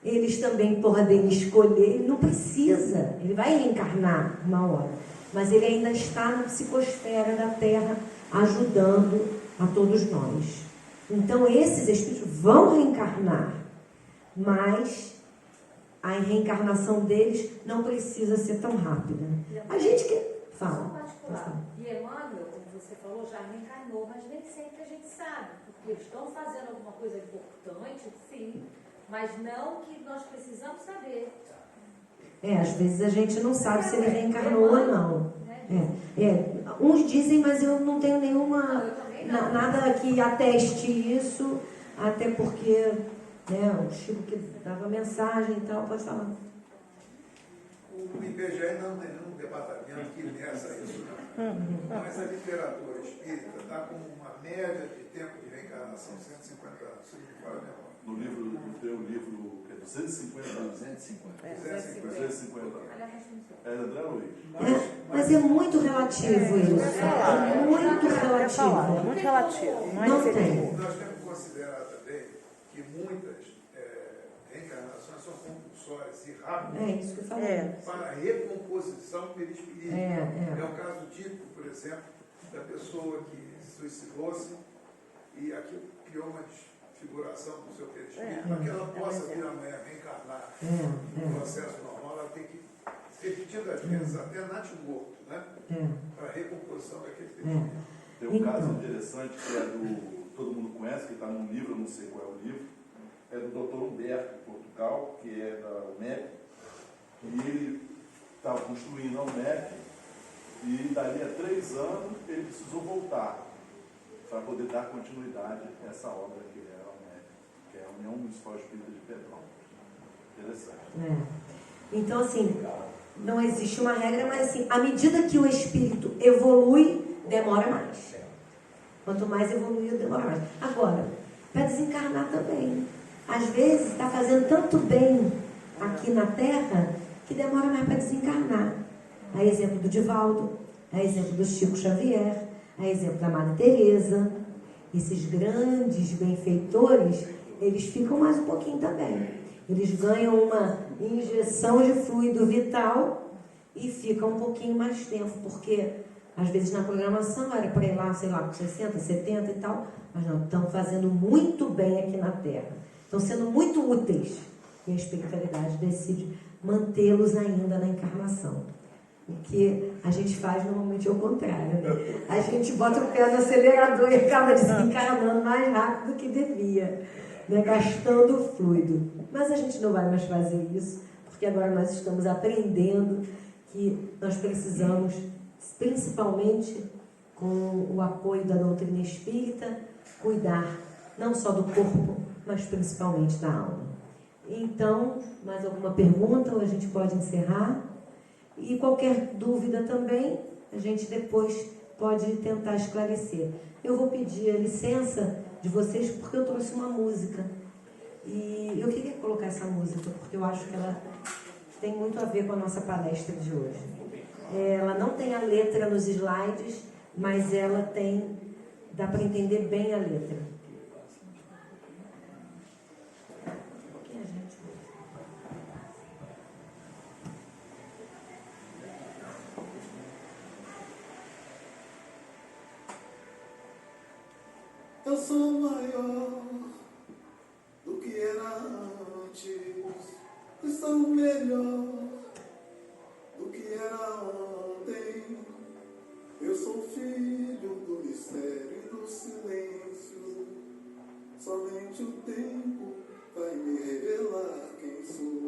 eles também podem escolher, ele não precisa, ele vai reencarnar uma hora, mas ele ainda está na psicosfera da Terra, ajudando a todos nós. Então esses espíritos vão reencarnar, mas a reencarnação deles não precisa ser tão rápida. A gente quer... Fala. E Emmanuel, como você falou, já reencarnou, mas nem sempre a gente sabe, porque eles estão fazendo alguma coisa importante, sim, mas não que nós precisamos saber. Às vezes a gente não sabe se ele reencarnou ou não. Uns dizem, mas eu não tenho nenhuma... nada que ateste isso, até porque o Chico que dava mensagem e tal, pode falar. O IBGE não tem nenhum departamento que meça isso, não. Mas a literatura espírita está com uma média de tempo de reencarnação 150 anos, se não fala memória. No livro, tem um livro que é 250 anos. 250 anos. É André Luiz. Mas é muito relativo isso. É muito relativo. É muito relativo. Não tem. Nós temos que considerar também que muitas reencarnações são compulsórias e rápidas. É isso que eu falei. Para a recomposição perispiritual. É um caso típico, por exemplo, da pessoa que suicidou-se e aquilo criou uma desfiguração do seu perispírito. Para que ela possa vir amanhã reencarnar no processo normal, ela tem que repetidas vezes, até morto, né? Para a recomposição daquele perispírito. Tem um caso interessante que é do... Todo mundo conhece, que está num livro, eu não sei qual é o livro, é do Dr. Humberto, de Portugal, que é da UMEC, e ele estava construindo a UMEC, e dali a 3 anos ele precisou voltar para poder dar continuidade a essa obra que é a UMEC, que é a União Municipal Espírita de Petrópolis. Interessante. Então, assim, não existe uma regra, mas assim, à medida que o espírito evolui, demora mais. Quanto mais evoluído, demora mais. Agora, para desencarnar também. Às vezes está fazendo tanto bem aqui na Terra que demora mais para desencarnar. A exemplo do Divaldo, a exemplo do Chico Xavier, a exemplo da Madre Teresa. Esses grandes benfeitores, eles ficam mais um pouquinho também. Eles ganham uma injeção de fluido vital e ficam um pouquinho mais tempo, porque às vezes na programação era para ir lá, sei lá, com 60, 70 e tal, mas não, estão fazendo muito bem aqui na Terra. Estão sendo muito úteis. E a espiritualidade decide mantê-los ainda na encarnação. O que a gente faz normalmente é o contrário. Né? A gente bota o pé no acelerador e acaba desencarnando mais rápido do que devia, né? Gastando o fluido. Mas a gente não vai mais fazer isso, porque agora nós estamos aprendendo que nós precisamos, principalmente com o apoio da doutrina espírita, cuidar não só do corpo, mas principalmente da alma. Então, mais alguma pergunta ou a gente pode encerrar? E qualquer dúvida também, a gente depois pode tentar esclarecer. Eu vou pedir a licença de vocês porque eu trouxe uma música. E eu queria colocar essa música porque eu acho que ela tem muito a ver com a nossa palestra de hoje. Ela não tem a letra nos slides, mas ela tem, dá para entender bem a letra. Eu sou maior do que era antes, e sou melhor do que era ontem. Eu sou filho do mistério e do silêncio. Somente o tempo vai me revelar quem sou.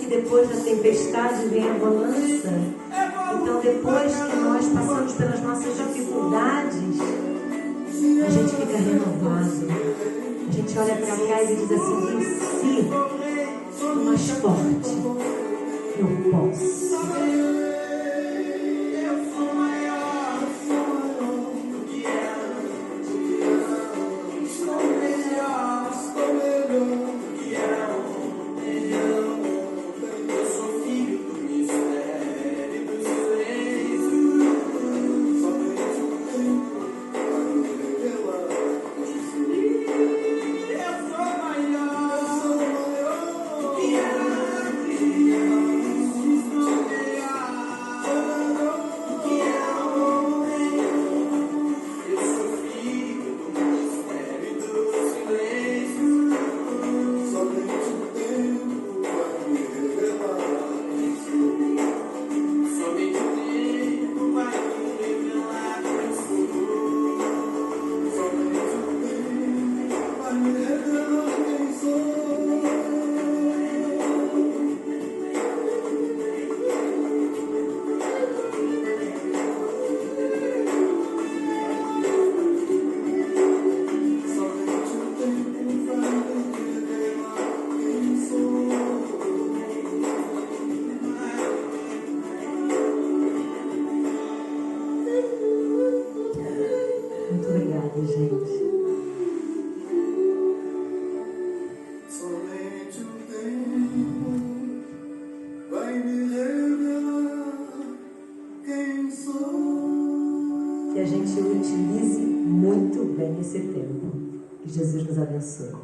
Depois da tempestade vem a bonança. Então, depois que nós passamos pelas nossas dificuldades, a gente fica renovado. A gente olha para cá e diz assim: venci, estou mais forte, eu posso. que a gente utilize muito bem esse tempo. Que Jesus nos abençoe.